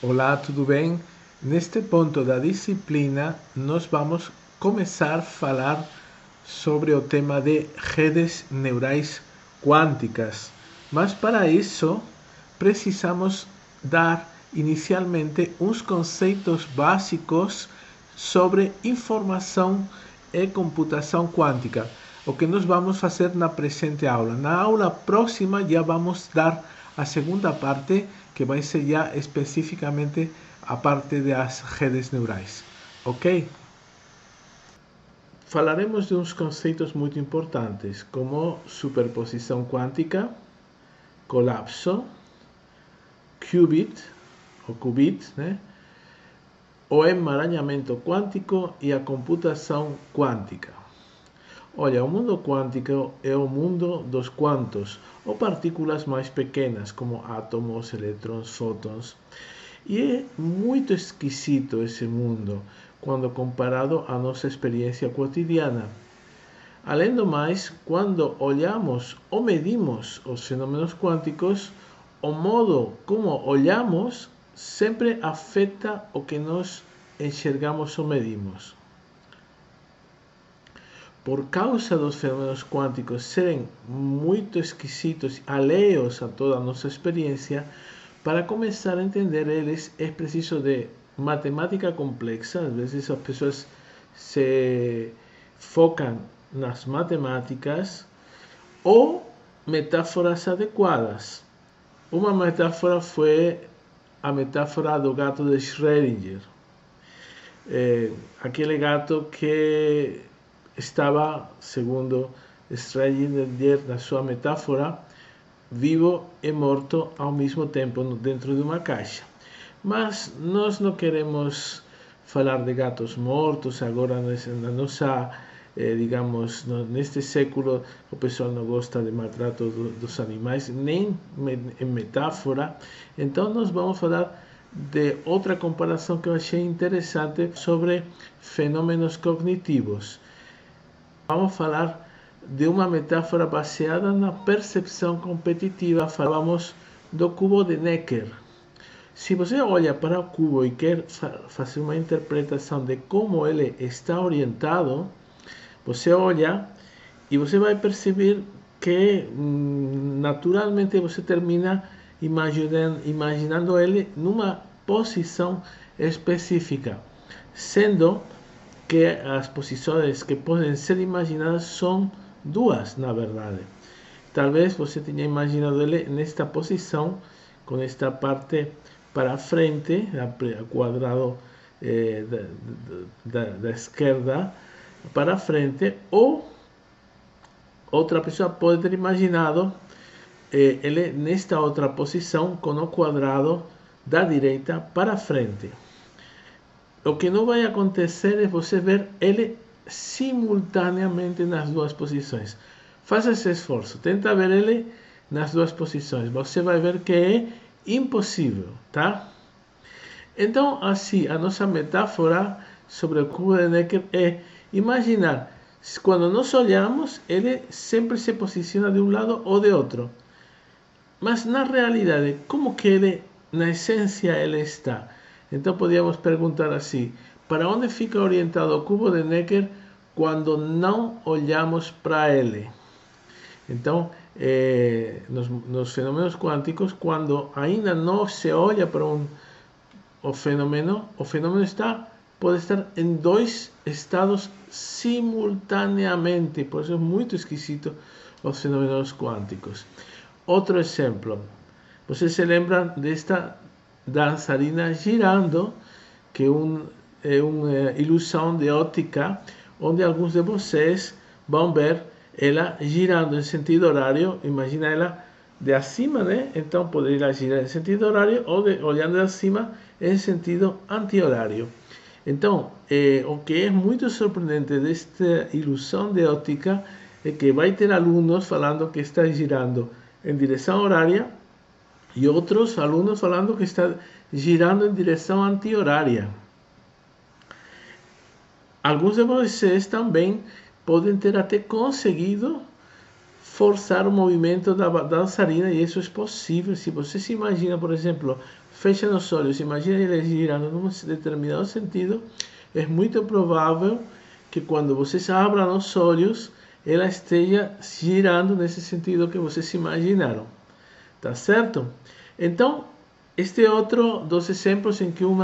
Olá, tudo bem? Neste ponto da disciplina, nós vamos começar a falar sobre o tema de redes neurais quânticas. Mas para isso, precisamos dar inicialmente uns conceitos básicos sobre informação e computação quântica, o que nós vamos fazer na presente aula. Na aula próxima já vamos dar a segunda parte, que vai ser já especificamente a parte das redes neurais, ok? Falaremos de uns conceitos muito importantes, como superposição quântica, colapso, qubit, ou qubit, né? O emaranhamento quântico e a computação quântica. Olha, o mundo quântico é o mundo dos quantos, ou partículas mais pequenas, como átomos, elétrons, fótons. E é muito esquisito esse mundo, quando comparado à nossa experiência cotidiana. Além do mais, quando olhamos ou medimos os fenômenos quânticos, o modo como olhamos sempre afeta o que nós enxergamos ou medimos. Por causa dos fenômenos quânticos serem muito esquisitos, alheios a toda a nossa experiência, para começar a entender eles é preciso de matemática complexa. Às vezes as pessoas se focam nas matemáticas ou metáforas adequadas. Uma metáfora foi a metáfora do gato de Schrödinger. Aquele gato que estava, segundo Schrödinger, na sua metáfora, vivo e morto ao mesmo tempo dentro de uma caixa. Mas nós não queremos falar de gatos mortos agora na nossa, digamos, neste século. O pessoal não gosta de maltrato dos animais, nem em metáfora. Então nós vamos falar de outra comparação que eu achei interessante sobre fenômenos cognitivos. Vamos falar de uma metáfora baseada na percepção competitiva. Falamos do cubo de Necker. Se você olha para o cubo e quer fazer uma interpretação de como ele está orientado, você olha e você vai perceber que naturalmente você termina imaginando ele numa posição específica, sendo que as posições que podem ser imaginadas são duas, na verdade. Talvez você tenha imaginado ele nesta posição, com esta parte para frente, o quadrado da esquerda para frente, ou outra pessoa pode ter imaginado ele nesta outra posição, com o quadrado da direita para frente. O que não vai acontecer é você ver ele simultaneamente nas duas posições. Faça esse esforço, tenta ver ele nas duas posições. Você vai ver que é impossível, tá? Então, assim, a nossa metáfora sobre o cubo de Necker é imaginar, quando nós olhamos, ele sempre se posiciona de um lado ou de outro. Mas na realidade, como que ele, na essência, ele está? Então podíamos perguntar assim: para onde fica orientado o cubo de Necker quando não olhamos para ele? Então, nos fenômenos quânticos, quando ainda não se olha para o fenômeno pode estar em dois estados simultaneamente. Por isso é muito esquisito os fenômenos quânticos. Outro exemplo: você se lembra desta dançarina girando, que é uma ilusão de óptica, onde alguns de vocês vão ver ela girando em sentido horário. Imagina ela de acima, né? Então poderia girar em sentido horário ou olhando de acima em sentido anti-horário. Então, o que é muito surpreendente desta ilusão de óptica é que vai ter alunos falando que está girando em direção horária e outros alunos falando que está girando em direção anti-horária. Alguns de vocês também podem ter até conseguido forçar o movimento da dançarina, e isso é possível. Se você se imagina, por exemplo, fecha os olhos, imagina ele girando num determinado sentido, é muito provável que quando vocês abram os olhos, ela esteja girando nesse sentido que vocês imaginaram. Tá certo? Então, este é outro dos exemplos em que um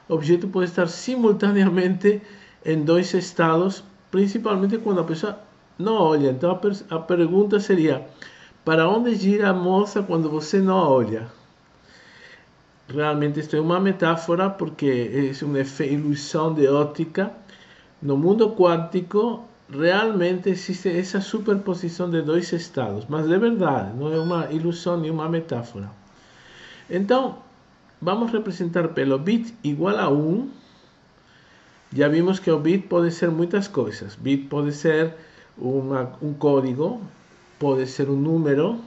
objeto pode estar simultaneamente em dois estados, principalmente quando a pessoa não olha. Então, a pergunta seria: para onde gira a moça quando você não olha? Realmente, isto é uma metáfora, porque é uma ilusão de óptica. No mundo quântico, realmente existe essa superposição de dois estados, mas de verdade, não é uma ilusão nem uma metáfora. Então, vamos representar pelo bit igual a 1. Já vimos que o bit pode ser muitas coisas. Bit pode ser um código, pode ser um número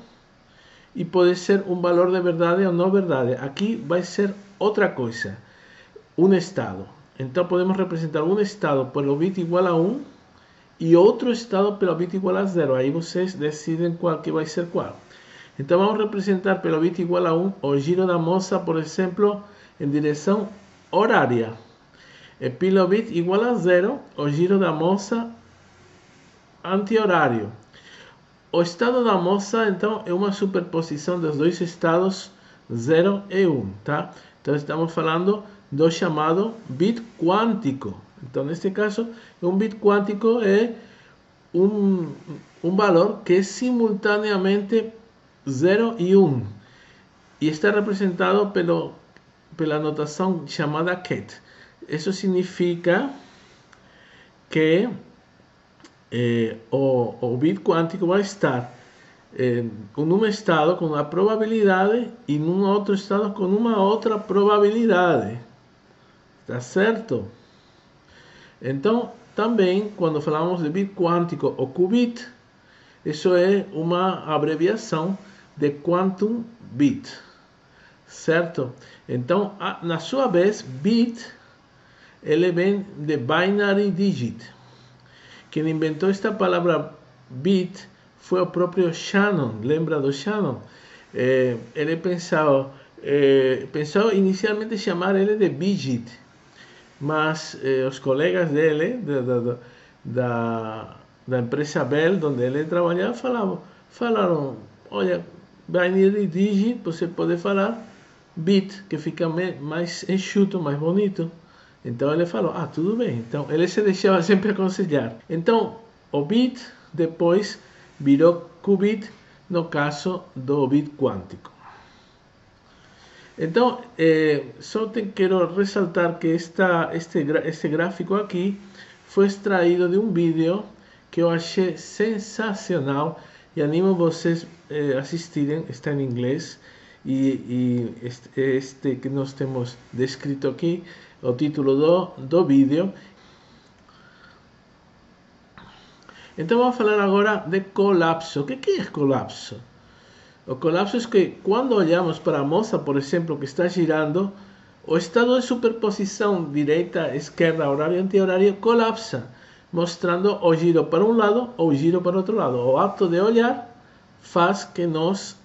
e pode ser um valor de verdade ou não verdade. Aqui vai ser outra coisa, um estado. Então podemos representar um estado pelo bit igual a 1 e outro estado pelo bit igual a 0. Aí vocês decidem qual que vai ser qual. Então vamos representar pelo bit igual a 1 o giro da moça, por exemplo, em direção horária. E pelo bit igual a 0, o giro da moça anti-horário. O estado da moça, então, é uma superposição dos dois estados 0 e 1, tá? Então estamos falando do chamado bit quântico. Então, neste caso, um bit quântico é um valor que é simultaneamente 0 e 1. E está representado pela notação chamada ket. Isso significa que o bit quântico vai estar em um estado com uma probabilidade e em um outro estado com uma outra probabilidade. Tá certo? Então, também, quando falamos de bit quântico ou qubit, isso é uma abreviação de quantum bit. Certo? Então, na sua vez, bit, ele vem de binary digit. Quem inventou esta palavra bit foi o próprio Shannon. Lembra do Shannon? Ele pensou inicialmente chamar ele de Bigit, mas os colegas dele, da empresa Bell, onde ele trabalhava, falaram, olha, binary digit, você pode falar bit, que fica mais enxuto, mais bonito. Então ele falou, tudo bem. Então ele se deixava sempre aconselhar. Então o bit depois virou qubit no caso do bit quântico. Então só quero ressaltar que este gráfico aqui foi extraído de um vídeo que eu achei sensacional e animo vocês a assistirem. Está em inglês e este que nós temos descrito aqui, o título do vídeo. Então vamos falar agora de colapso. O que é colapso? O colapso é que quando olhamos para a moça, por exemplo, que está girando, o estado de superposição direita, esquerda, horário e anti-horário colapsa, mostrando o giro para um lado ou o giro para outro lado. O ato de olhar faz que nós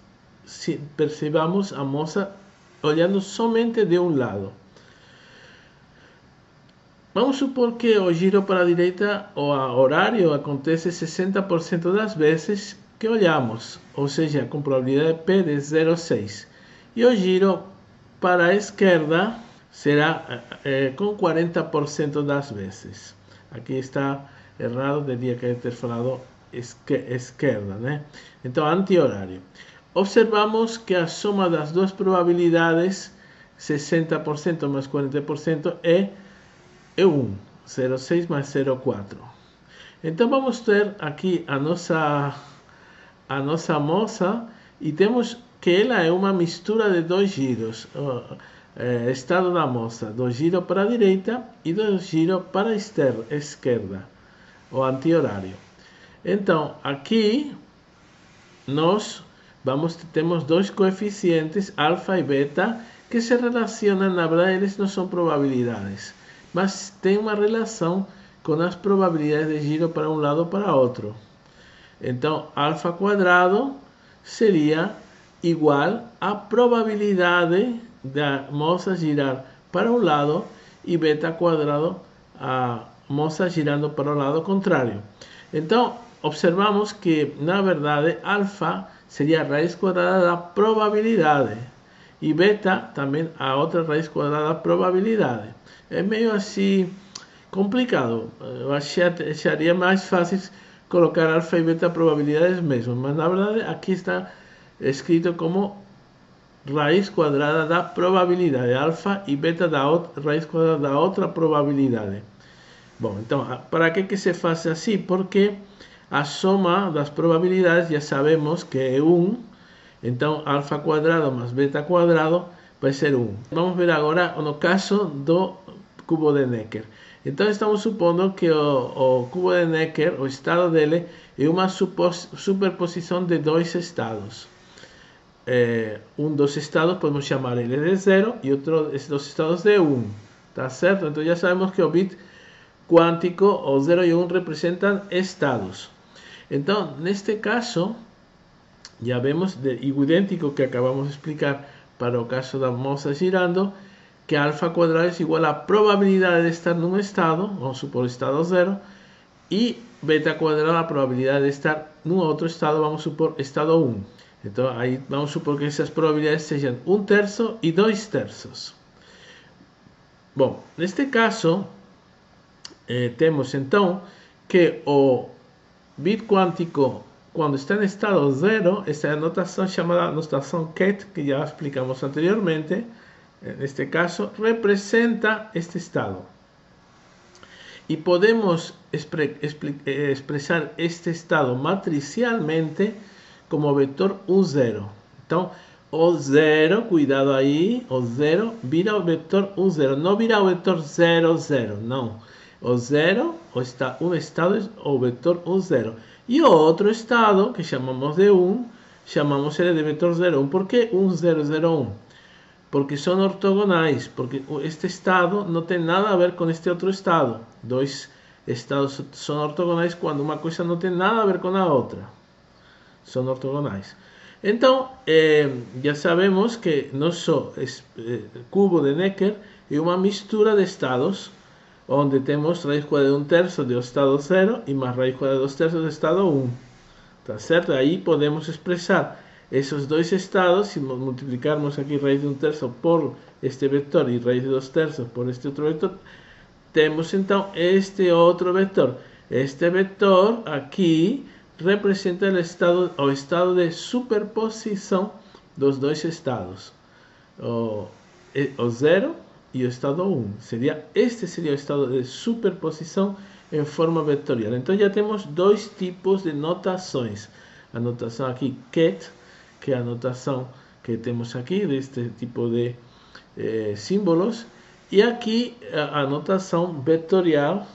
percebamos a moça olhando somente de um lado. Vamos supor que o giro para a direita ou a horário acontece 60% das vezes que olhamos, ou seja, com probabilidade P de 0,6. E o giro para a esquerda será com 40% das vezes. Aqui está errado, deveria ter falado esquerda, né? Então, anti-horário. Observamos que a soma das duas probabilidades, 60% mais 40%, é 1, 0,6 mais 0,4. Então vamos ter aqui a nossa moça e temos que ela é uma mistura de dois giros. Estado da moça, do giro para a direita e do giro para a esquerda, o anti-horário. Então aqui nós temos dois coeficientes, alfa e beta, que se relacionam. Na verdade, eles não são probabilidades, mas tem uma relação com as probabilidades de giro para um lado ou para outro. Então, alfa quadrado seria igual à probabilidade da moça girar para um lado e beta quadrado a moça girando para o lado contrário. Então, observamos que, na verdade, alfa seria a raiz quadrada da probabilidade e beta também a outra raiz quadrada da probabilidade. É meio assim complicado. Eu acharia mais fácil colocar alfa e beta probabilidades mesmo, mas na verdade aqui está escrito como raiz quadrada da probabilidade, alfa e beta da raiz quadrada da outra probabilidade. Bom, então, para que se faz assim? Porque a soma das probabilidades já sabemos que é 1, então alfa quadrado mais beta quadrado vai ser 1. Vamos ver agora no caso do cubo de Necker. Então estamos supondo que o cubo de Necker, o estado dele, é uma superposição de dois estados. Um dos estados podemos chamar ele de 0 e outro dos estados de 1. Tá certo? Então já sabemos que o bit quântico, o 0 e 1 representam estados. Então, neste caso, já vemos, idêntico que acabamos de explicar para o caso da moça girando, que alfa quadrado é igual à probabilidade de estar num estado, vamos supor estado 0, e beta quadrado a probabilidade de estar num outro estado, vamos supor estado 1. Então, aí vamos supor que essas probabilidades sejam 1/3 e 2/3. Bom, neste caso, temos então que o bit quântico, quando está em estado 0, essa é a notação chamada notação Ket, que já explicamos anteriormente, neste caso, representa este estado. E podemos expressar este estado matricialmente como vetor U0. Então, o 0, cuidado aí, o 0 vira o vetor U0, não vira o vetor 0, 0, não. O 0, um estado é o vetor U0. E o outro estado, que chamamos de 1, chamamos ele de vetor 0, 1. Por que 1, 0, 0, 1? Porque são ortogonais, porque este estado não tem nada a ver com este outro estado. Dois estados são ortogonais quando uma coisa não tem nada a ver com a outra. São ortogonais. Então, já sabemos que nosso cubo de Necker é uma mistura de estados, onde temos raiz quadrada de 1/3 do estado 0 e mais raiz quadrada de 2/3 do estado 1. Tá certo? Aí podemos expressar esses dois estados, se multiplicarmos aqui raiz de 1/3 por este vetor e raiz de 2/3 por este outro vetor, temos então este outro vetor. Este vetor aqui representa o estado de superposição dos dois estados, o 0 e o estado 1. Este seria o estado de superposição em forma vetorial. Então já temos dois tipos de notações. A notação aqui Ket, que é a notação que temos aqui, deste tipo de símbolos, e aqui a notação vetorial,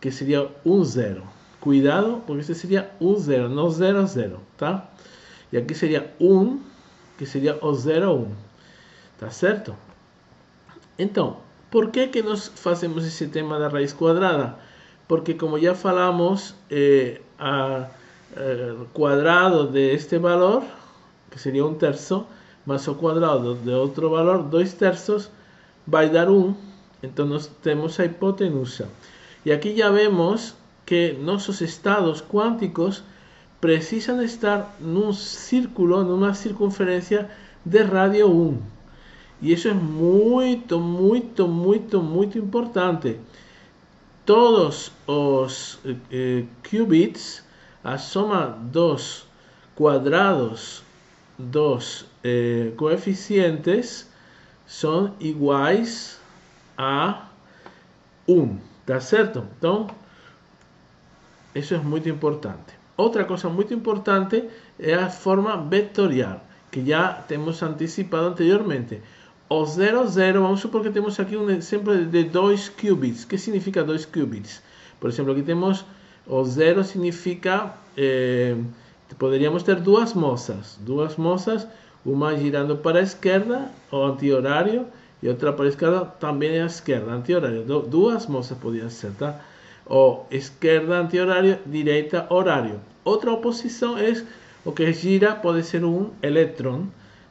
que seria 1, 0. Cuidado, porque este seria 1, 0, não 0, 0, tá? E aqui seria 1, que seria o 0, 1. Tá certo? Então, por que nós fazemos esse tema da raiz quadrada? Porque, como já falamos, quadrado de este valor, que seria 1/3, mais o quadrado de outro valor, 2/3, vai dar 1. Então, nós temos a hipotenusa. E aqui já vemos que nossos estados quânticos precisam estar num círculo, numa circunferência de rádio 1. E isso é muito, muito, muito, muito importante. Todos os qubits, a soma dos quadrados dos coeficientes são iguais a 1, tá certo? Então, isso é muito importante. Outra coisa muito importante é a forma vetorial, que já temos antecipado anteriormente. O 0, 0, vamos supor que temos aqui um exemplo de 2 qubits. O que significa 2 qubits? Por exemplo, aqui temos o 0 significa, poderíamos ter duas moças, uma girando para a esquerda, o anti-horário, e outra para a esquerda, também à esquerda, anti-horário. Duas moças podiam ser, tá? Ou esquerda, anti-horário, direita, horário. Outra oposição é o que gira, pode ser um elétron,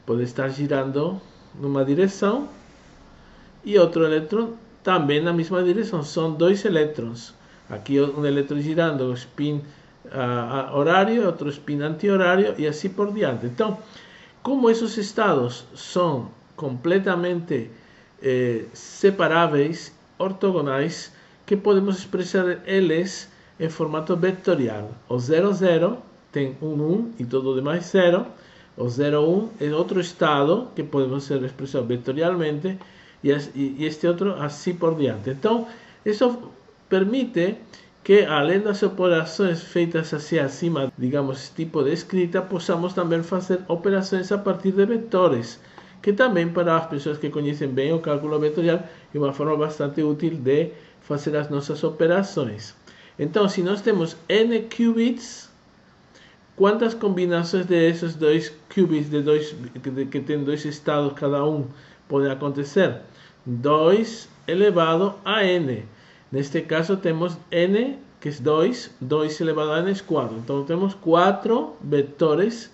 pode estar girando numa direção e outro elétron também na mesma direção. São dois elétrons. Aqui um elétron girando, o spin horário, outro spin anti-horário e assim por diante. Então, como esses estados são completamente separáveis, ortogonais, que podemos expressar eles em formato vetorial. O 0, 0 tem 1 e todo o demais 0. O 0, 1 é outro estado que podemos ser expressado vetorialmente e este outro assim por diante. Então, isso permite que, além das operações feitas assim acima, digamos, tipo de escrita, possamos também fazer operações a partir de vetores, que também para as pessoas que conhecem bem o cálculo vetorial é uma forma bastante útil de fazer as nossas operações. Então, se nós temos n qubits, quantas combinações de esses dois qubits que tem dois estados cada um podem acontecer? 2 elevado a n. Neste caso temos n, que é 2, 2 elevado a n é 4. Então temos 4 vetores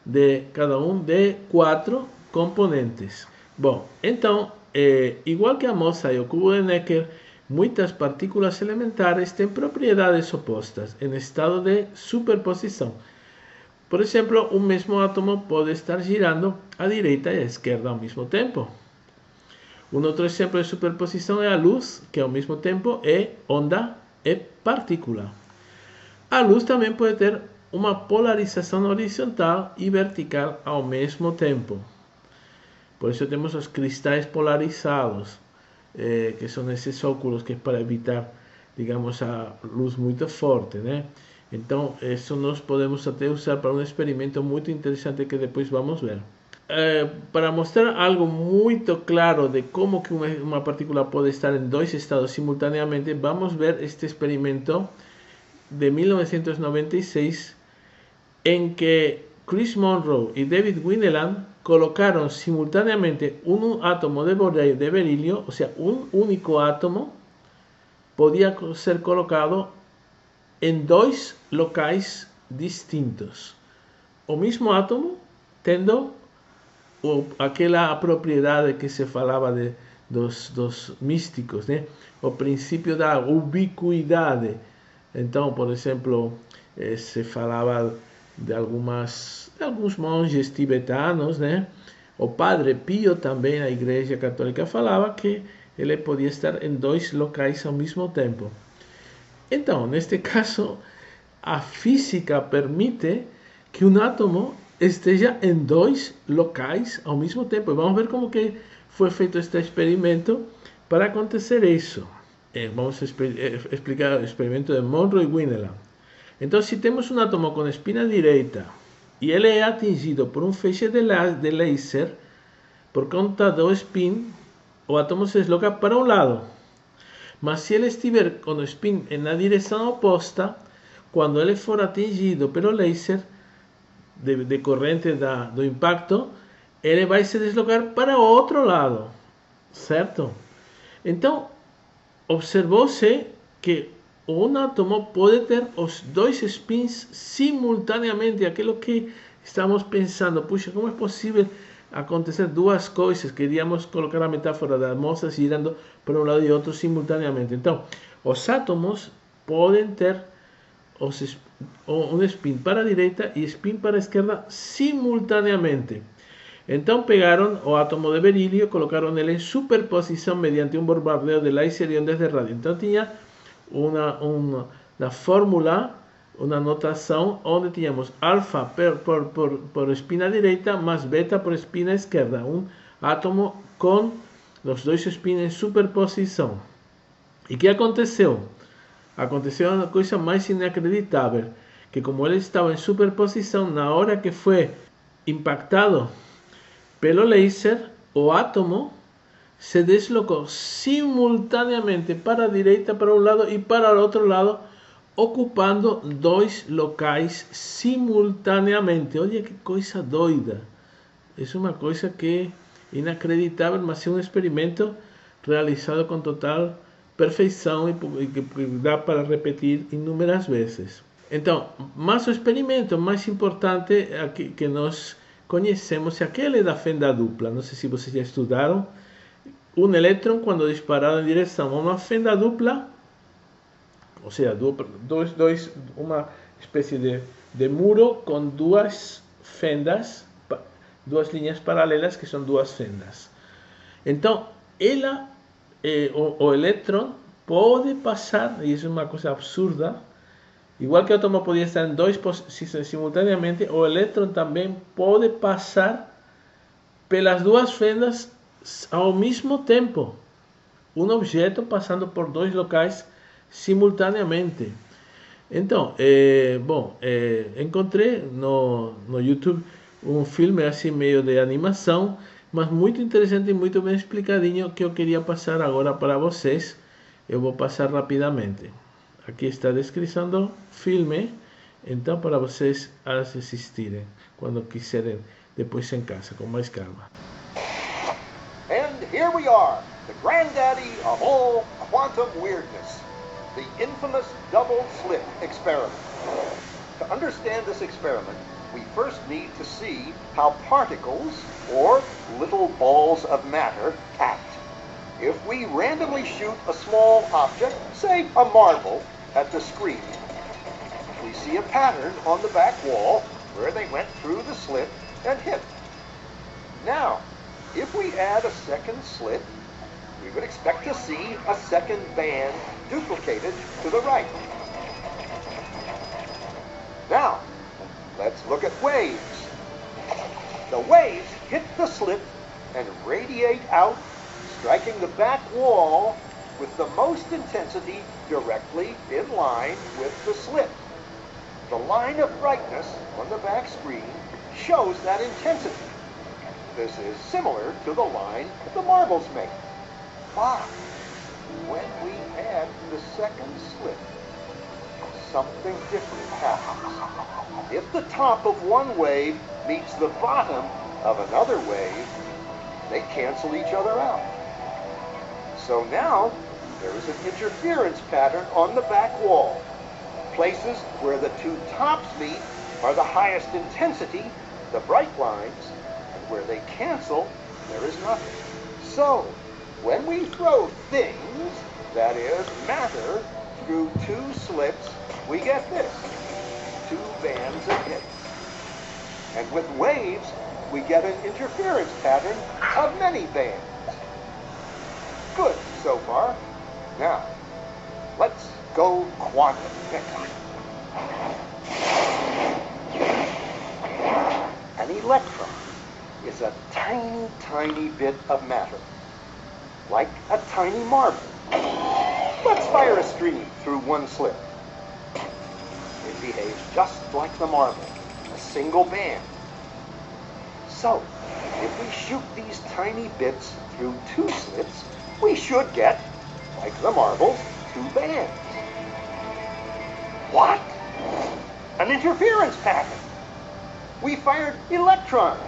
de cada um de 4 componentes. Bom, então, igual que a MOSA e o cubo de Necker, muitas partículas elementares têm propriedades opostas em estado de superposição. Por exemplo, um mesmo átomo pode estar girando à direita e à esquerda ao mesmo tempo. Um outro exemplo de superposição é a luz, que ao mesmo tempo é onda e partícula. A luz também pode ter uma polarização horizontal e vertical ao mesmo tempo. Por isso temos os cristais polarizados, que são esses óculos que é para evitar, digamos, a luz muito forte, né? Então, isso nós podemos até usar para um experimento muito interessante que depois vamos ver. Para mostrar algo muito claro de como que uma partícula pode estar em dois estados simultaneamente, vamos ver este experimento de 1996 em que Chris Monroe e David Wineland colocaron simultáneamente un átomo de berilio, o sea, un único átomo podía ser colocado en dos locais distintos. O mismo átomo tendo aquela propriedade que se falava dos místicos, né? O princípio da ubiquidade. Então, por exemplo, se falava de alguns monges tibetanos, né? O Padre Pio também, a Igreja Católica, falava que ele podia estar em dois locais ao mesmo tempo. Então, neste caso, a física permite que um átomo esteja em dois locais ao mesmo tempo. E vamos ver como que foi feito este experimento para acontecer isso. Vamos explicar o experimento de Monroe e Wineland. Então, se temos um átomo com espina direita e ele é atingido por um feixe de laser, por conta do spin, o átomo se desloca para um lado. Mas se ele estiver com o spin na direção oposta, quando ele for atingido pelo laser decorrente do impacto, ele vai se deslocar para o outro lado, certo? Então, observou-se que um átomo pode ter os dois spins simultaneamente. Aquilo que estamos pensando, puxa, como é possível acontecer duas coisas? Queríamos colocar a metáfora da moça girando para um lado e outro simultaneamente. Então, os átomos podem ter um spin para a direita e spin para a esquerda simultaneamente. Então pegaram o átomo de berílio, colocaram ele em superposição mediante um bombardeio de laser e ondas de rádio. Então tinha na fórmula uma notação onde tínhamos alfa por espina direita mais beta por espina esquerda. Um átomo com os dois spins em superposição. E o que aconteceu? Aconteceu uma coisa mais inacreditável, que como ele estava em superposição, na hora que foi impactado pelo laser, o átomo se deslocou simultaneamente para a direita, para um lado e para o outro lado, ocupando dois locais simultaneamente. Olha que coisa doida! É uma coisa que é inacreditável, mas é um experimento realizado com total perfeição e que dá para repetir inúmeras vezes. Então, mas o experimento mais importante que nós conhecemos aquele da fenda dupla. Não sei se vocês já estudaram. Um elétron, quando disparado em direção a uma fenda dupla, ou seja, uma espécie de muro com duas fendas, duas linhas paralelas que são duas fendas. Então, o elétron pode passar, e isso é uma coisa absurda, igual que o átomo podia estar em dois posições simultaneamente, o elétron também pode passar pelas duas fendas ao mesmo tempo. Um objeto passando por dois locais simultaneamente. Então, encontrei no YouTube um filme assim meio de animação, mas muito interessante e muito bem explicadinho, que eu queria passar agora para vocês. Eu vou passar rapidamente. Aqui está a descrição do filme, então para vocês assistirem quando quiserem depois em casa, com mais calma. And here we are, the granddaddy of all quantum weirdness, the infamous double slit experiment. To understand this experiment, we first need to see how particles, or little balls of matter, act. If we randomly shoot a small object, say a marble, at the screen, we see a pattern on the back wall where they went through the slit and hit. Now, if we add a second slit, we would expect to see a second band duplicated to the right. Now, let's look at waves. The waves hit the slit and radiate out, striking the back wall with the most intensity directly in line with the slit. The line of brightness on the back screen shows that intensity. This is similar to the line the marbles make. But when we add the second slit, something different happens. If the top of one wave meets the bottom of another wave, they cancel each other out. So now there is an interference pattern on the back wall. Places where the two tops meet are the highest intensity, the bright lines, and where they cancel, there is nothing. So, when we throw things, that is, matter, through two slits, we get this, two bands of hits. And with waves, we get an interference pattern of many bands. Good so far. Now, let's go quantum next. An electron is a tiny, tiny bit of matter, like a tiny marble. Let's fire a stream through one slit. It behaves just like the marble, a single band. So, if we shoot these tiny bits through two slits, we should get, like the marbles, two bands. What? An interference pattern. We fired electrons,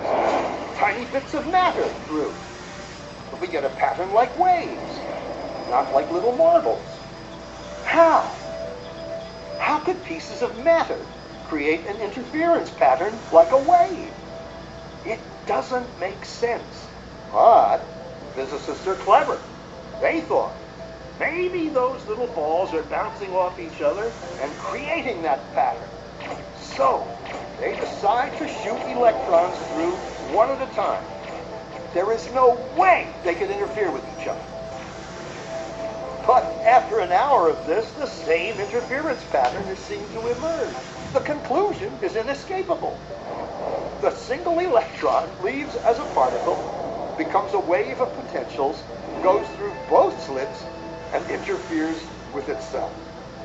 tiny bits of matter through. But we get a pattern like waves, not like little marbles. How? How could pieces of matter create an interference pattern like a wave? It doesn't make sense. But physicists are clever. They thought, maybe those little balls are bouncing off each other and creating that pattern. So, they decide to shoot electrons through one at a time. There is no way they can interfere with each other. But after an hour of this, the same interference pattern is seen to emerge. The conclusion is inescapable. The single electron leaves as a particle, becomes a wave of potentials, goes through both slits, and interferes with itself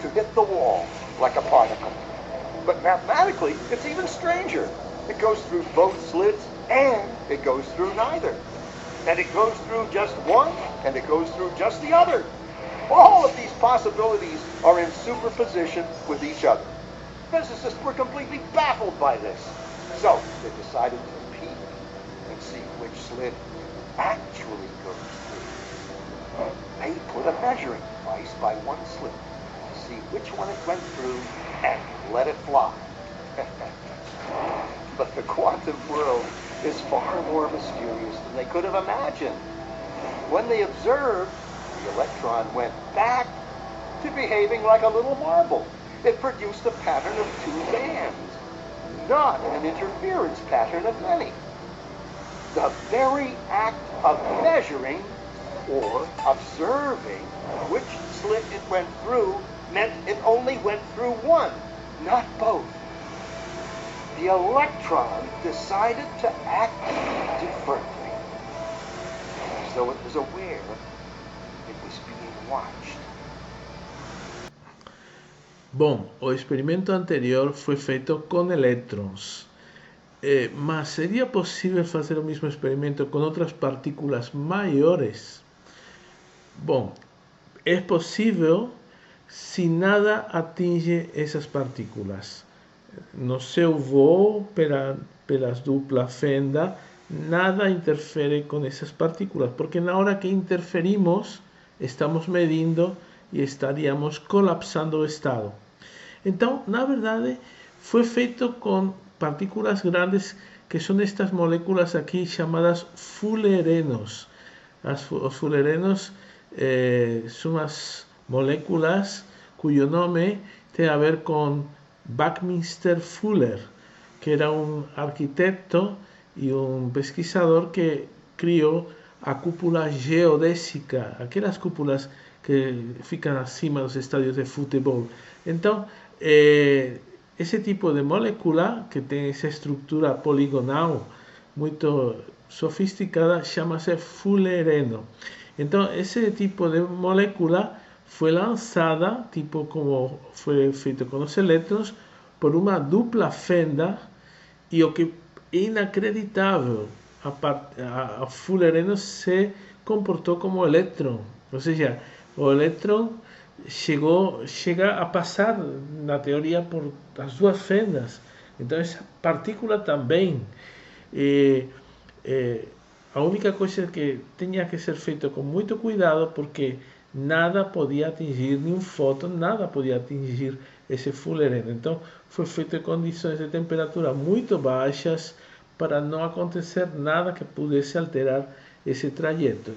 to hit the wall like a particle. But mathematically, it's even stranger. It goes through both slits, and it goes through neither. And it goes through just one, and it goes through just the other. All of these possibilities are in superposition with each other. Physicists were completely baffled by this. So they decided to repeat and see which slit actually goes through. They put a measuring device by one slit to see which one it went through and let it fly. But the quantum world is far more mysterious than they could have imagined. When they observed, the electron went back to behaving like a little marble. It produced a pattern of two bands, not an interference pattern of many. The very act of measuring or observing which slit it went through meant it only went through one, not both. The electron decided to act differently, as though it was aware it was being watched. Bom, o experimento anterior foi feito com elétrons, mas seria possível fazer o mesmo experimento com outras partículas maiores? Bom, é possível se nada atinge essas partículas. No seu voo pelas dupla fenda, nada interfere com essas partículas, porque na hora que interferimos, estamos medindo e estaríamos colapsando o estado. Então, na verdade, foi feito com partículas grandes, que são estas moléculas aqui chamadas fullerenos. Os fullerenos são as moléculas cuyo nome tem a ver com Buckminster Fuller, que era um arquiteto e um pesquisador que criou a cúpula geodésica, aquelas cúpulas que ficam acima dos estádios de futebol. Então, esse tipo de molécula, que tem essa estrutura poligonal muito sofisticada, chama-se fullereno. Então, esse tipo de molécula foi lançada, tipo como foi feito com os elétrons, por uma dupla fenda, e o que é inacreditável, a fullereno se comportou como elétron, ou seja, o elétron chega a passar, na teoria, por as duas fendas. Então, essa partícula também. A única coisa que tinha que ser feito com muito cuidado, porque nada podia atingir, nenhum fóton, nada podia atingir esse fullereno. Então, foi feito em condições de temperatura muito baixas, para não acontecer nada que pudesse alterar esse trajeto.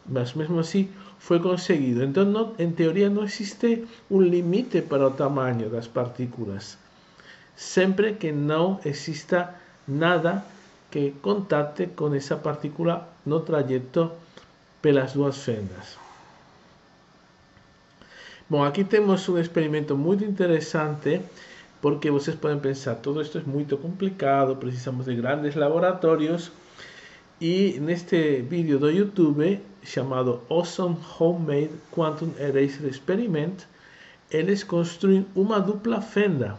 Mas mesmo assim foi conseguido. Então, não, em teoria, não existe um limite para o tamanho das partículas, sempre que não exista nada que contate com essa partícula no trajeto pelas duas fendas. Bom, aqui temos um experimento muito interessante, porque vocês podem pensar, todo isto é muito complicado, precisamos de grandes laboratórios. E neste vídeo do YouTube, chamado Awesome Homemade Quantum Eraser Experiment, eles construem uma dupla fenda.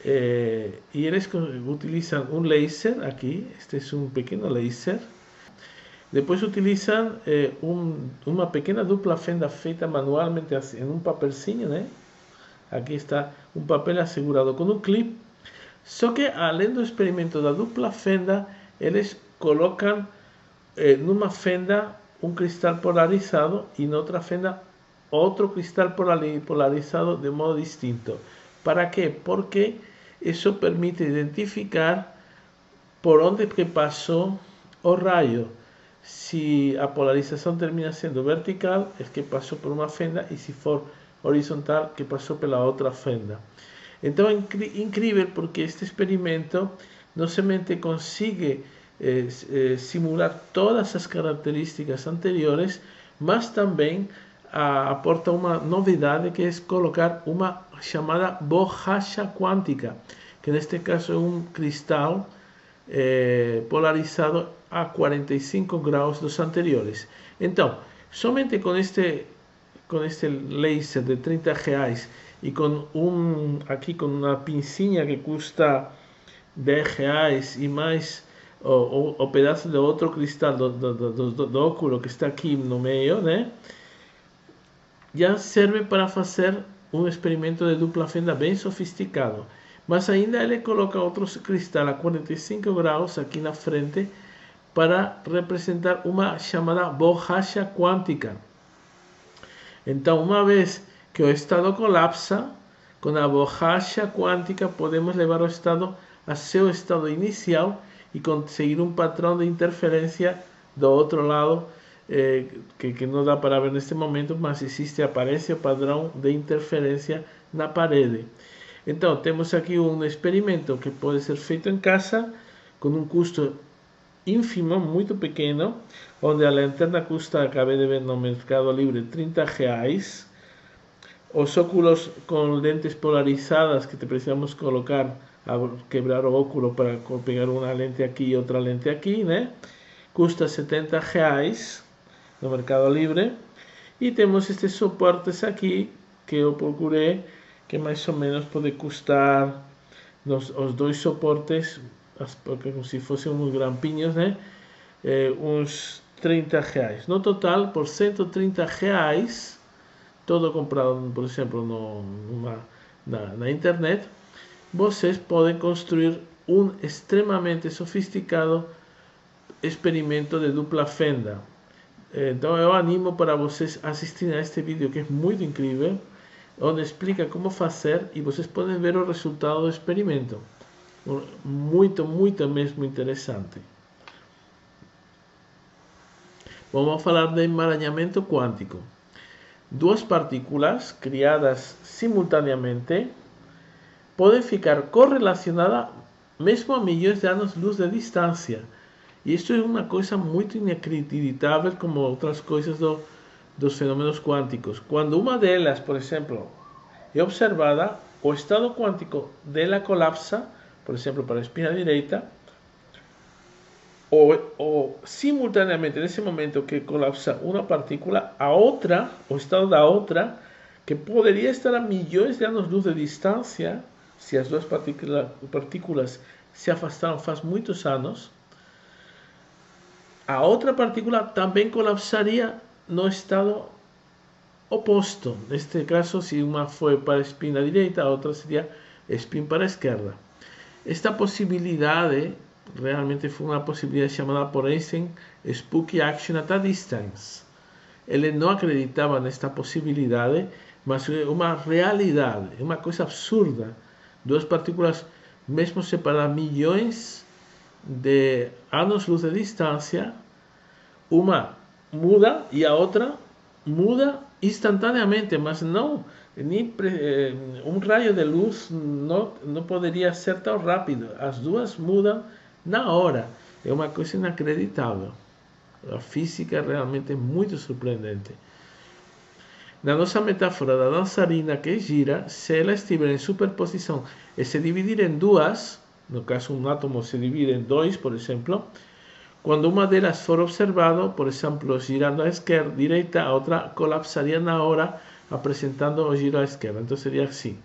E eles utilizam um laser aqui, este é um pequeno laser. Depois utilizam uma pequena dupla fenda feita manualmente em um papelzinho, né? Aqui está um papel assegurado com um clipe. Só que, além do experimento da dupla fenda, eles colocam numa fenda um cristal polarizado e noutra fenda outro cristal polarizado de modo distinto. Para quê? Porque isso permite identificar por onde que passou o raio. Se a polarização termina sendo vertical, é que passou por uma fenda, e se for horizontal, que passou pela outra fenda. Então é incrível, porque este experimento não somente consegue simular todas as características anteriores, mas também aporta uma novidade, que é colocar uma chamada borracha quântica, que neste caso é um cristal polarizado a 45 graus dos anteriores. Então, somente com este laser de R$30 e aqui com uma pincinha que custa R$10 e mais o pedaço de outro cristal do óculo que está aqui no meio, né? Já serve para fazer um experimento de dupla fenda bem sofisticado. Mas ainda ele coloca outro cristal a 45 graus aqui na frente, para representar uma chamada borracha quântica. Então, uma vez que o estado colapsa, com a borracha quântica podemos levar o estado a seu estado inicial, e conseguir um padrão de interferência do outro lado, que não dá para ver neste momento, mas aparece o padrão de interferência na parede. Então, temos aqui um experimento que pode ser feito em casa, com um custo ínfimo, muito pequeno, onde a lanterna custa, acabei de ver no Mercado Livre, R$30. Os óculos com lentes polarizadas que te precisamos colocar, a quebrar o óculo para pegar uma lente aqui e outra lente aqui, né? Custa R$70 no Mercado Livre. E temos estes suportes aqui que eu procurei, que mais ou menos pode custar os dois suportes, como se fossem uns grampinhos, né? Uns R$30. No total, por R$130, todo comprado, por exemplo, na internet, vocês podem construir um extremamente sofisticado experimento de dupla fenda. Então eu animo para vocês assistirem a este vídeo, que é muito incrível, onde explica como fazer e vocês podem ver o resultado do experimento. Muito mesmo interessante. Vamos falar de emaranhamento quântico. Duas partículas criadas simultaneamente podem ficar correlacionadas mesmo a milhões de anos-luz de distância. E isso é uma coisa muito inacreditável, como outras coisas dos fenômenos quânticos. Quando uma delas, por exemplo, é observada, o estado quântico dela colapsa, por exemplo, para a espina direita, ou simultaneamente, nesse momento que colapsa uma partícula, a outra, o estado da outra, que poderia estar a milhões de anos-luz de distância, se as duas partículas se afastaram faz muitos anos, a outra partícula também colapsaria no estado oposto. Neste caso, se uma foi para a espina direita, a outra seria spin para a esquerda. Esta possibilidade realmente foi uma possibilidade chamada por Einstein Spooky Action at a Distance. Ele não acreditava nesta possibilidade, mas é uma realidade, é uma coisa absurda. Duas partículas, mesmo separadas milhões de anos-luz de distância, uma muda e a outra muda instantaneamente, mas não, um raio de luz não poderia ser tão rápido. As duas mudam na hora. É uma coisa inacreditável. A física é realmente muito surpreendente. Na nossa metáfora da dançarina que gira, se ela estiver em superposição e se dividir em duas, no caso um átomo se divide em dois, por exemplo, quando uma delas for observada, por exemplo, girando à esquerda, direita, a outra colapsaria na hora, apresentando o giro à esquerda. Então seria assim.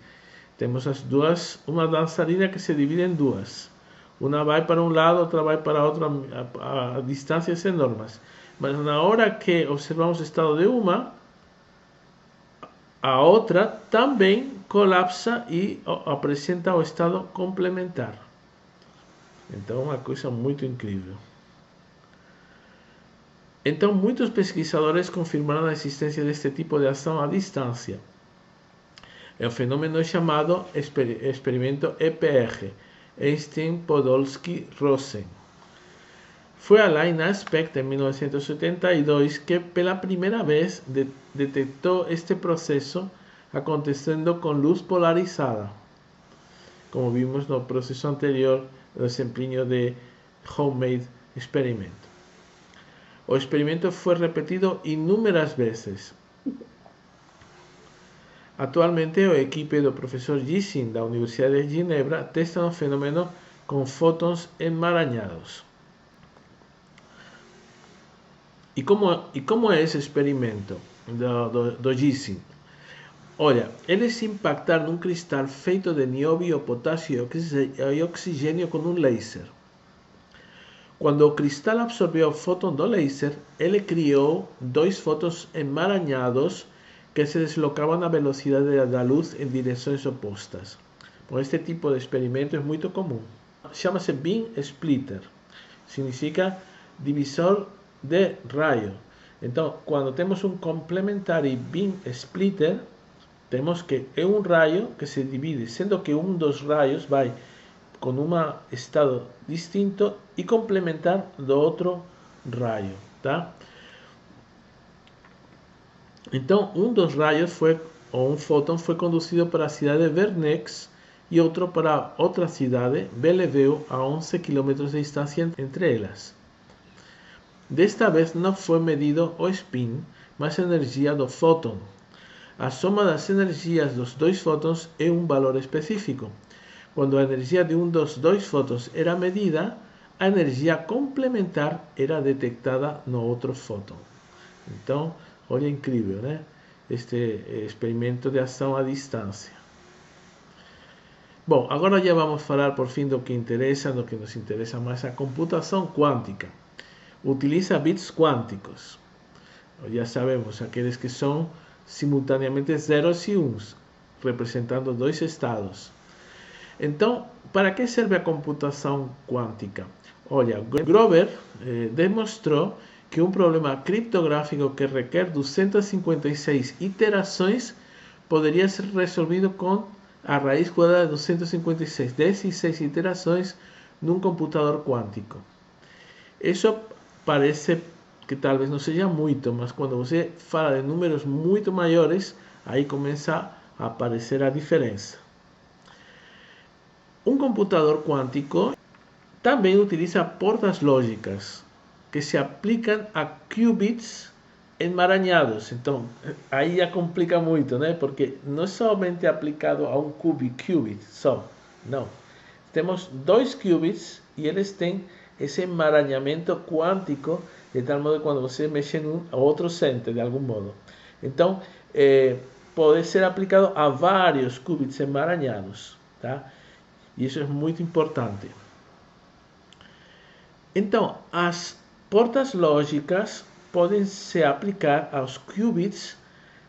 Temos as duas, uma dançarina que se divide em duas. Uma vai para um lado, outra vai para outro, a distâncias enormes. Mas na hora que observamos o estado de uma, a outra também colapsa e apresenta o estado complementar. Então, uma coisa muito incrível. Então, muitos pesquisadores confirmaram a existência deste tipo de ação à distância. O fenômeno é chamado experimento EPR, Einstein-Podolsky-Rosen. Foi a Line Aspect, em 1972, que pela primeira vez detectou este processo acontecendo com luz polarizada, como vimos no processo anterior, no exemplinho de Homemade Experimento. O experimento foi repetido inúmeras vezes. Atualmente, a equipe do professor Gysin, da Universidade de Ginebra, testa o fenômeno com fótons emaranhados. E como é esse experimento do Gysin? Olha, eles impactaram um cristal feito de nióbio, potássio e oxigênio com um laser. Quando o cristal absorveu o fóton do laser, ele criou dois fótons emaranhados que se deslocavam à velocidade da luz em direções opostas. Bom, este tipo de experimento é muito comum. Chama-se beam splitter. Significa divisor de raio. Então, quando temos um complementary beam splitter, temos que é um raio que se divide, sendo que um dos raios vai com um estado distinto e complementar do outro raio, tá? Então, um dos raios ou um fóton foi conduzido para a cidade de Vernex e outro para outra cidade, Bellevue, a 11 km de distância entre elas. Desta vez não foi medido o spin, mas a energia do fóton. A soma das energias dos dois fótons é um valor específico. Quando a energia de um dos dois fótons era medida, a energia complementar era detectada no outro fóton. Então, olha, incrível, né? Este experimento de ação à distância. Bom, agora já vamos falar por fim do que nos interessa mais, a computação quântica. Utiliza bits quânticos. Já sabemos, aqueles que são simultaneamente zeros e uns, representando dois estados. Então, para que serve a computação quântica? Olha, Grover demonstrou que um problema criptográfico que requer 256 iterações poderia ser resolvido com a raiz quadrada de 256, 16 iterações num computador quântico. Isso parece que talvez não seja muito, mas quando você fala de números muito maiores, aí começa a aparecer a diferença. Um computador quântico também utiliza portas lógicas que se aplicam a qubits emaranhados. Então, aí já complica muito, né? Porque não é somente aplicado a um qubit só, não. Temos dois qubits e eles têm esse emaranhamento quântico, de tal modo que quando você mexe em um, o outro sente de algum modo. Então, pode ser aplicado a vários qubits emaranhados, tá? E isso é muito importante. Então, as portas lógicas podem se aplicar aos qubits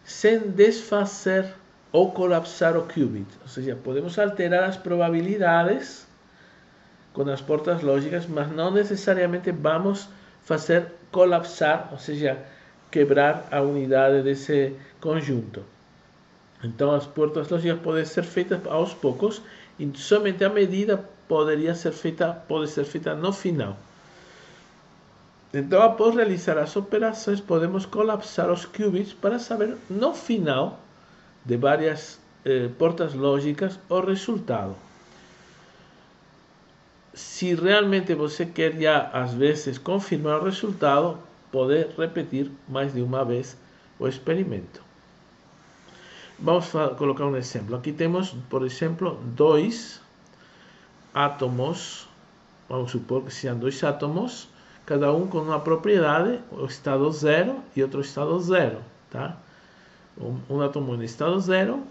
sem desfazer ou colapsar o qubit. Ou seja, podemos alterar as probabilidades com as portas lógicas, mas não necessariamente vamos fazer colapsar, ou seja, quebrar a unidade desse conjunto. Então, as portas lógicas podem ser feitas aos poucos e somente a medida pode ser feita no final. Então, após realizar as operações, podemos colapsar os qubits para saber no final de várias portas lógicas o resultado. Se realmente você quer já, às vezes, confirmar o resultado, pode repetir mais de uma vez o experimento. Vamos colocar um exemplo. Aqui temos, por exemplo, dois átomos. Vamos supor que sejam dois átomos, cada um com uma propriedade, o estado 0 e outro estado 0. Tá? Um átomo em estado 0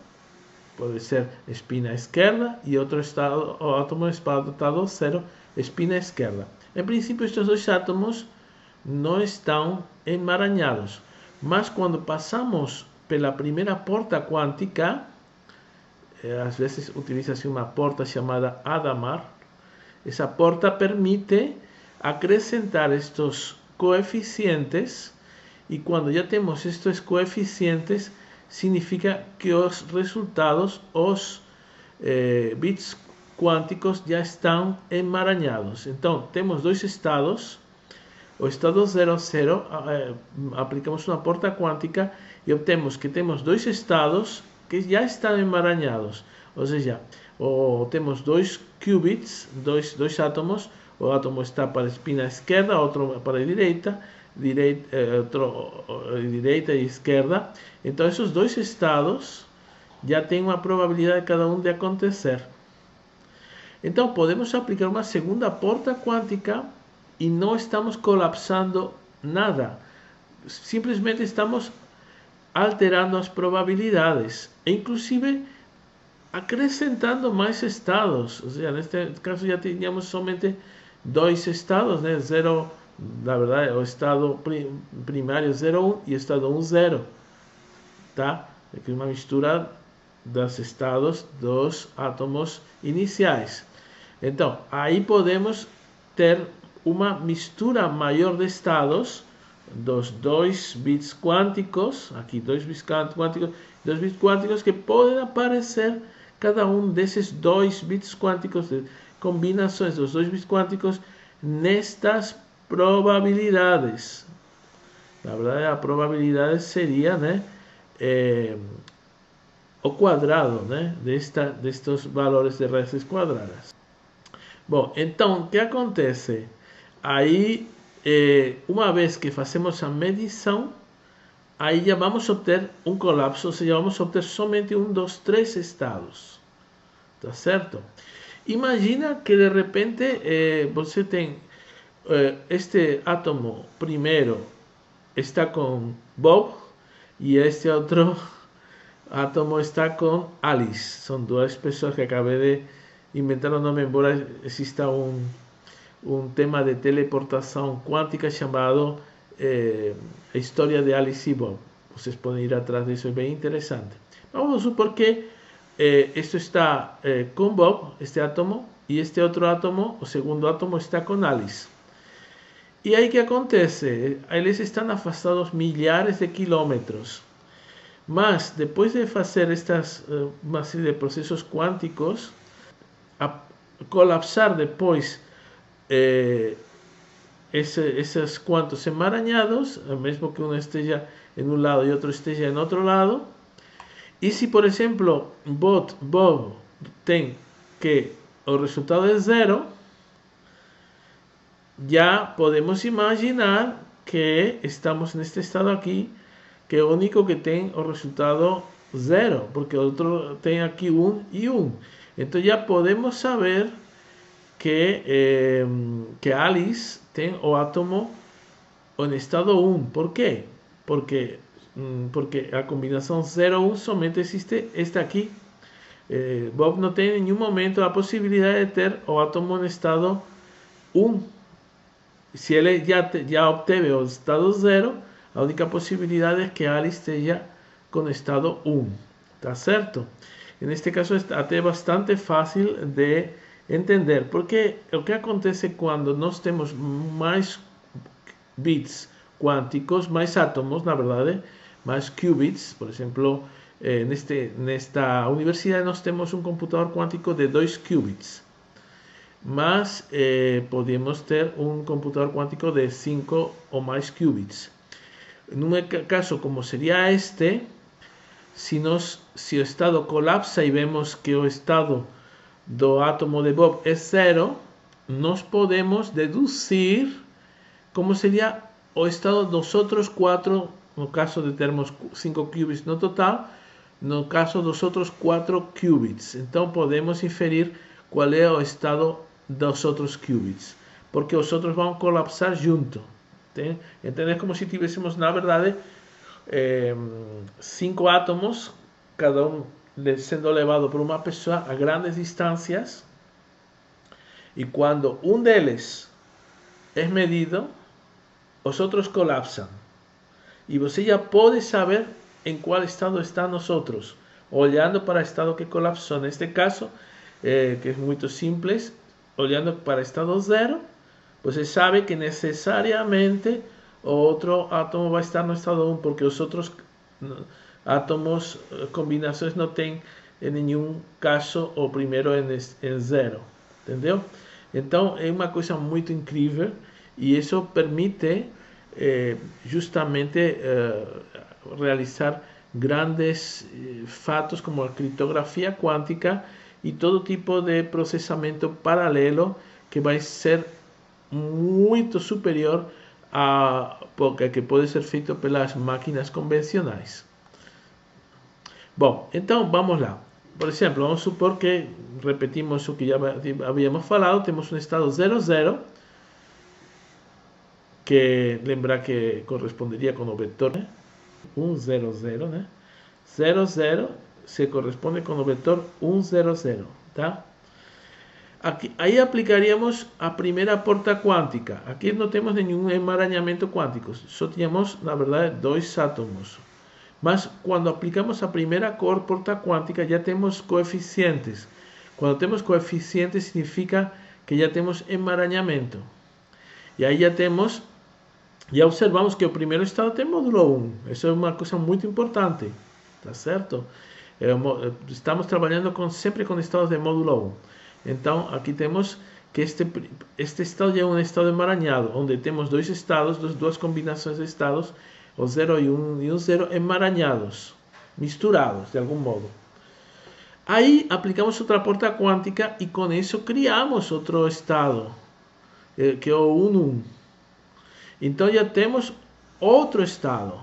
pode ser espina esquerda e outro átomo em estado 0, espina esquerda. Em princípio, estes dois átomos não estão emaranhados, mas quando passamos pela primeira porta quântica, às vezes utiliza-se uma porta chamada Hadamard. Essa porta permite acrescentar estes coeficientes, e quando já temos estes coeficientes, significa que os resultados, os bits quânticos já estão emaranhados. Então, temos dois estados. O estado 0, 0, aplicamos uma porta quântica e obtemos que temos dois estados que já estão emaranhados. Ou seja, temos dois qubits, dois átomos. O átomo está para a espina esquerda, outro para a direita e esquerda. Então, esses dois estados já têm uma probabilidade de cada um de acontecer. Então, podemos aplicar uma segunda porta quântica e não estamos colapsando nada. Simplesmente estamos alterando as probabilidades, inclusive acrescentando mais estados. Ou seja, neste caso já tínhamos somente dois estados, né? Zero, na verdade, o estado primário 0,1 e o estado 1,0, tá? Aqui uma mistura dos estados dos átomos iniciais. Então, aí podemos ter uma mistura maior de estados dos dois bits quânticos, aqui dois bits quânticos que podem aparecer cada um desses dois bits quânticos combinações dos dois bits quânticos nestas probabilidades. Na verdade, a probabilidade seria, né, o quadrado, né, destes valores de raízes quadradas. Bom, então, o que acontece? Aí, uma vez que fazemos a medição, aí já vamos obter um colapso, ou seja, vamos obter somente um dos três estados. Tá certo? Imagina que de repente você tem este átomo primeiro está com Bob e este outro átomo está com Alice. São duas pessoas que acabei de inventar o nome, embora exista um tema de teleportação quântica chamado a história de Alice e Bob. Vocês podem ir atrás disso, é bem interessante. Vamos supor que esto está com Bob, este átomo, e este outro átomo, o segundo átomo, está com Alice. E aí, o que acontece? Eles estão afastados milhares de quilômetros. Mas, depois de fazer uma série de processos quânticos, colapsar depois esses quantos emaranhados, mesmo que um esteja em um lado e outro esteja em outro lado. E se, por exemplo, Bob tem que o resultado é zero, já podemos imaginar que estamos neste estado aqui, que é o único que tem o resultado zero, porque o outro tem aqui 1 e 1. Então já podemos saber que Alice tem o átomo em estado 1. Por quê? Porque a combinação 0-1 somente existe esta aqui. Bob não tem em nenhum momento a possibilidade de ter o átomo em estado 1. Se ele já obteve o estado 0, a única possibilidade é que Alice esteja com o estado 1. Tá certo? Neste caso é até bastante fácil de entender, porque o que acontece quando nós temos mais bits quânticos, mais átomos, na verdade, mais qubits. Por exemplo, nesta universidade nós temos um computador quântico de 2 qubits, mas podemos ter um computador quântico de 5 ou mais qubits. Num caso como seria este, se o estado colapsa e vemos que o estado do átomo de Bob é 0, nós podemos deduzir como seria o estado dos outros 4, no caso de termos 5 qubits no total, no caso dos outros 4 qubits. Então podemos inferir qual é o estado dos outros qubits, porque os outros vão colapsar junto. Entende? Como se tivéssemos, na verdade, 5 átomos, cada um sendo levado por uma pessoa a grandes distâncias, e quando um deles é medido, os outros colapsam. E você já pode saber em qual estado estão os outros, olhando para o estado que colapsou. Neste caso, que é muito simples, olhando para o estado 0, você sabe que necessariamente o outro átomo vai estar no estado 1, porque os outros átomos, combinações, não tem em nenhum caso o primeiro em 0. Entendeu? Então é uma coisa muito incrível, e isso permite justamente realizar grandes fatos como a criptografia quântica e todo tipo de processamento paralelo que vai ser muito superior a que pode ser feito pelas máquinas convencionais. Bom, então vamos lá. Por exemplo, vamos supor que repetimos o que já havíamos falado. Temos um estado 00, que lembrar que corresponderia com o vetor 100, né? 00 se corresponde com o vetor 100, tá? Aqui, aí aplicaríamos a primeira porta quântica. Aqui não temos nenhum emaranhamento quântico, só tínhamos, na verdade, 2 átomos. Mas quando aplicamos a primeira porta quântica, já temos coeficientes. Quando temos coeficientes, significa que já temos emaranhamento. E aí já observamos que o primeiro estado tem módulo 1. Isso é uma coisa muito importante, tá certo? Estamos trabalhando sempre com estados de módulo 1. Então, aqui temos que este estado é um estado emaranhado, onde temos dois estados, duas combinações de estados, o 0 e um 0 emaranhados, misturados de algum modo. Aí aplicamos outra porta quântica e com isso criamos outro estado, que é o 1-1. Então já temos outro estado,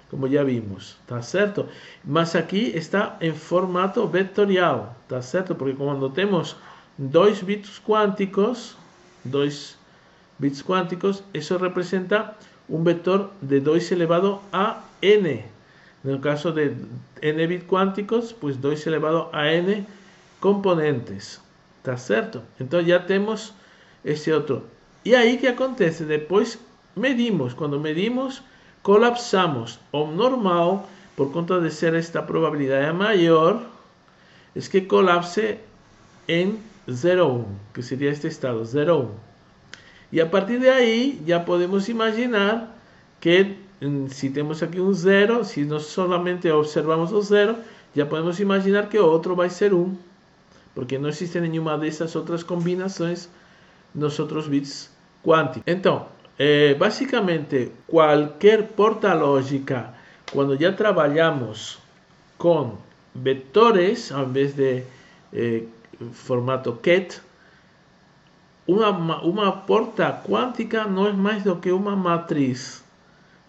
como já vimos, tá certo? Mas aqui está em formato vetorial, tá certo? Porque quando temos dois bits quânticos, isso representa um vetor de 2 elevado a n. No caso de n bits quânticos, pues 2 elevado a n componentes, tá certo? Então já temos esse outro. E aí que acontece? Depois medimos. Quando medimos, colapsamos. O normal, por conta de ser esta probabilidade maior, es que colapse en 0,1, que sería este estado, 0,1. Y a partir de ahí ya podemos imaginar que si tenemos aquí un 0, si no solamente observamos el 0, ya podemos imaginar que otro va a ser 1, porque no existe ninguna de esas otras combinaciones nos otros bits cuánticos. Entonces, básicamente, cualquier porta lógica, cuando ya trabajamos con vectores, en vez de formato ket, uma porta quântica não é mais do que uma matriz.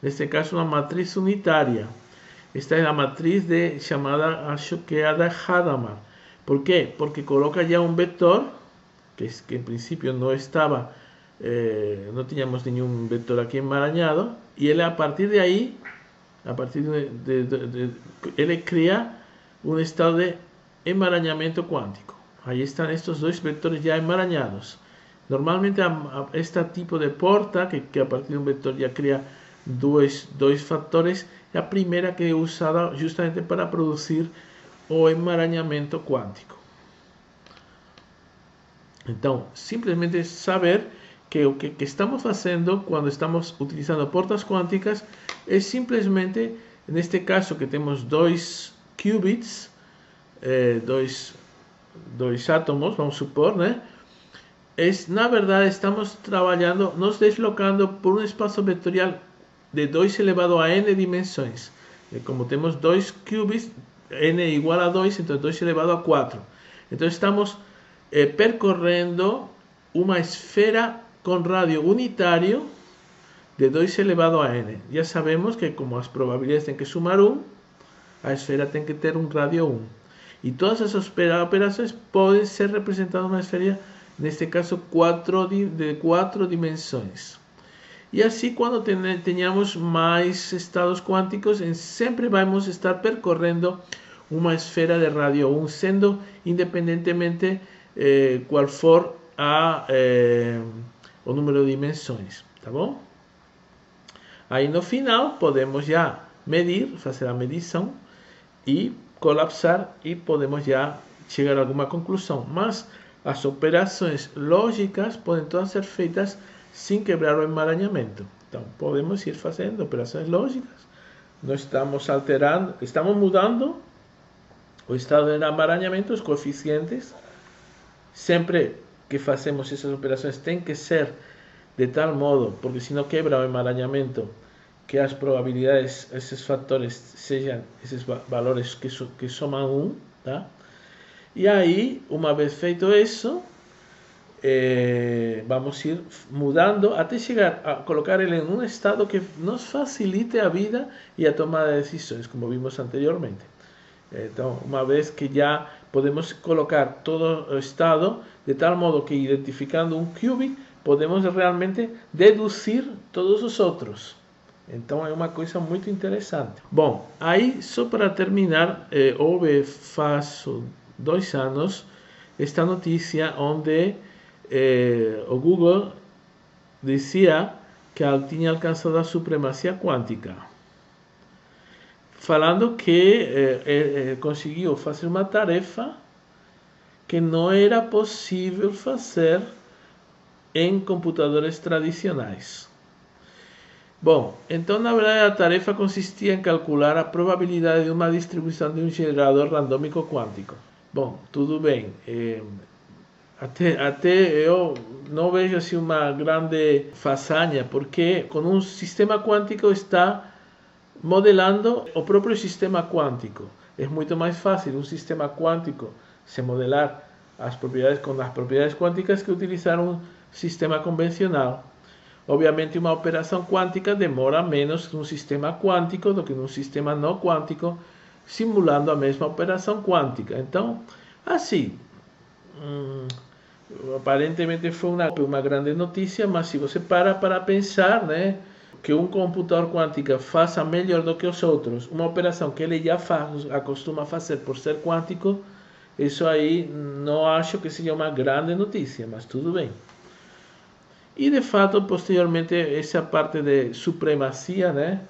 Neste caso, uma matriz unitária. Esta é a matriz chamada, acho que é a da Hadamard. Por quê? Porque coloca já um vetor, que em princípio não estava, não tínhamos nenhum vetor aqui emaranhado, e ele a partir de aí, ele cria um estado de emaranhamento quântico. Aí estão estes dois vetores já emaranhados. Normalmente este tipo de porta, que a partir de um vetor já cria dois fatores, é a primeira que é usada justamente para produzir o emaranhamento quântico. Então, simplesmente saber que o que estamos fazendo quando estamos utilizando portas quânticas é simplesmente, neste caso que temos dois qubits, dois átomos, vamos supor, né? Na verdade, estamos trabalhando, nos deslocando por um espaço vetorial de 2 elevado a n dimensões. Como temos dois qubits, n igual a 2, então 2 elevado a 4. Então estamos percorrendo uma esfera com radio unitário de 2 elevado a n. Já sabemos que como as probabilidades têm que somar 1, a esfera tem que ter um radio 1. E todas essas operações podem ser representadas numa esfera, neste caso, de 4 dimensões. E assim, quando tenhamos mais estados quânticos, sempre vamos estar percorrendo uma esfera de radio 1, sendo independentemente qual for o número de dimensões, tá bom? Aí no final podemos já medir, fazer a medição e colapsar e podemos já chegar a alguma conclusão. Mas as operações lógicas podem todas ser feitas sem quebrar o emaranhamento. Então podemos ir fazendo operações lógicas. Não estamos alterando, estamos mudando o estado de emaranhamento, os coeficientes. Sempre que fazemos essas operações tem que ser de tal modo, porque senão quebra o emaranhamento, que as probabilidades, esses fatores sejam esses valores que somam 1, tá? E aí, uma vez feito isso, vamos ir mudando até chegar a colocar ele em um estado que nos facilite a vida e a tomada de decisões, como vimos anteriormente. Então, uma vez que já podemos colocar todo o estado, de tal modo que identificando um qubit, podemos realmente deduzir todos os outros. Então é uma coisa muito interessante. Bom, aí só para terminar, houve faz 2 anos esta notícia onde o Google dizia que tinha alcançado a supremacia quântica, falando que conseguiu fazer uma tarefa que não era possível fazer em computadores tradicionais. Bom, então na verdade a tarefa consistia em calcular a probabilidade de uma distribuição de um gerador randômico quântico. Bom, tudo bem. Até eu não vejo assim uma grande façanha, porque com um sistema quântico está modelando o próprio sistema quântico. É muito mais fácil um sistema quântico se modelar as propriedades com as propriedades quânticas que utilizar um sistema convencional. Obviamente, uma operação quântica demora menos que um sistema quântico do que num sistema não quântico, simulando a mesma operação quântica. Então, assim, aparentemente foi uma grande notícia, mas se você para pensar, né, que um computador quântico faça melhor do que os outros, uma operação que ele já faz, acostuma a fazer por ser quântico, isso aí não acho que seja uma grande notícia, mas tudo bem. E de fato, posteriormente, essa parte de supremacia, né,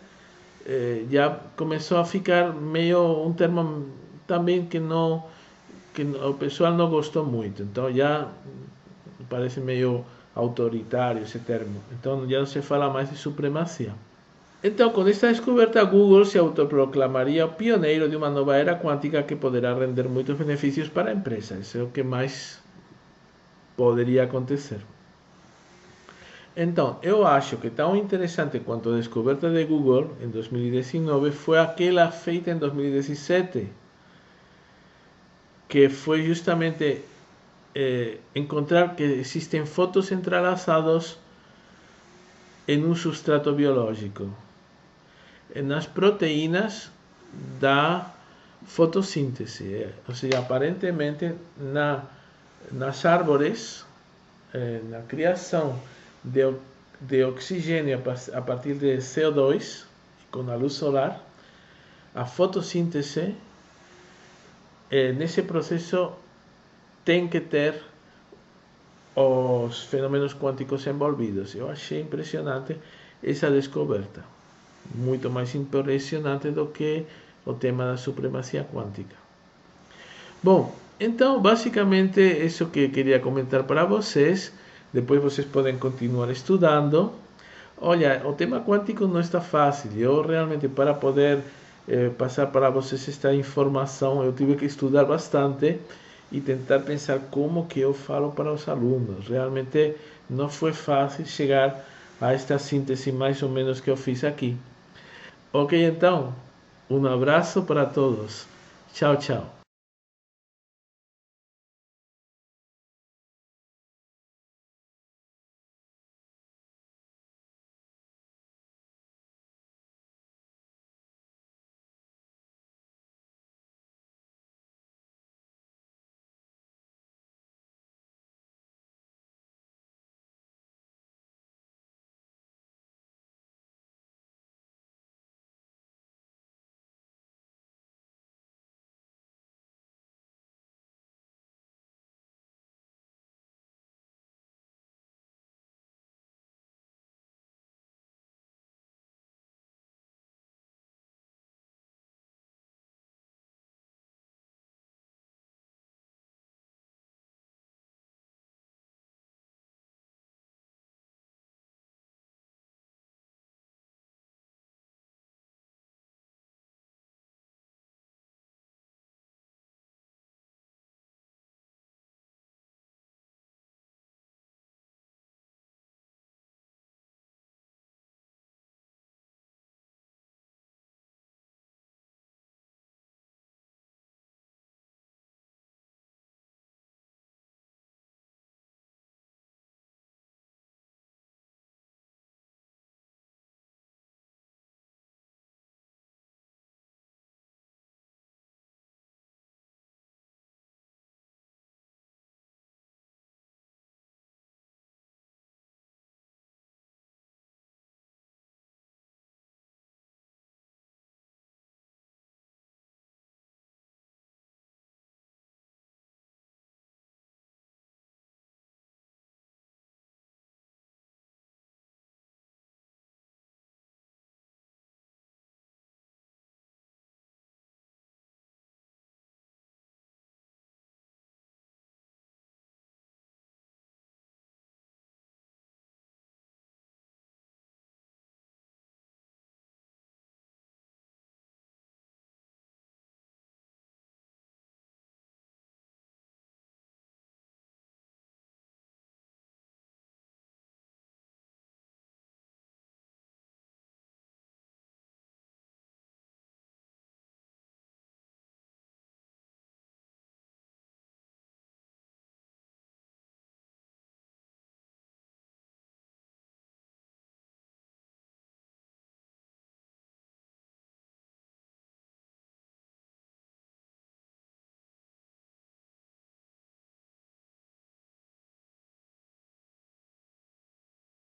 já começou a ficar meio um termo também que o pessoal não gostou muito. Então já parece meio autoritário esse termo. Então já não se fala mais de supremacia. Então, com esta descoberta, Google se autoproclamaria o pioneiro de uma nova era quântica que poderá render muitos benefícios para a empresa. Isso é o que mais poderia acontecer. Então, eu acho que tão interessante quanto a descoberta de Google em 2019 foi aquela feita em 2017, que foi justamente encontrar que existem fótons entrelaçados em um substrato biológico, nas proteínas da fotossíntese. Ou seja, aparentemente nas árvores, na criação de oxigênio a partir de CO2 com a luz solar, a fotossíntese, nesse processo tem que ter os fenômenos quânticos envolvidos. Eu achei impressionante essa descoberta, muito mais impressionante do que o tema da supremacia quântica. Bom, então basicamente isso que eu queria comentar para vocês. Depois vocês podem continuar estudando. Olha, o tema quântico não está fácil. Eu realmente, para poder passar para vocês esta informação, eu tive que estudar bastante e tentar pensar como que eu falo para os alunos. Realmente não foi fácil chegar a esta síntese mais ou menos que eu fiz aqui. Ok, então, um abraço para todos. Tchau, tchau.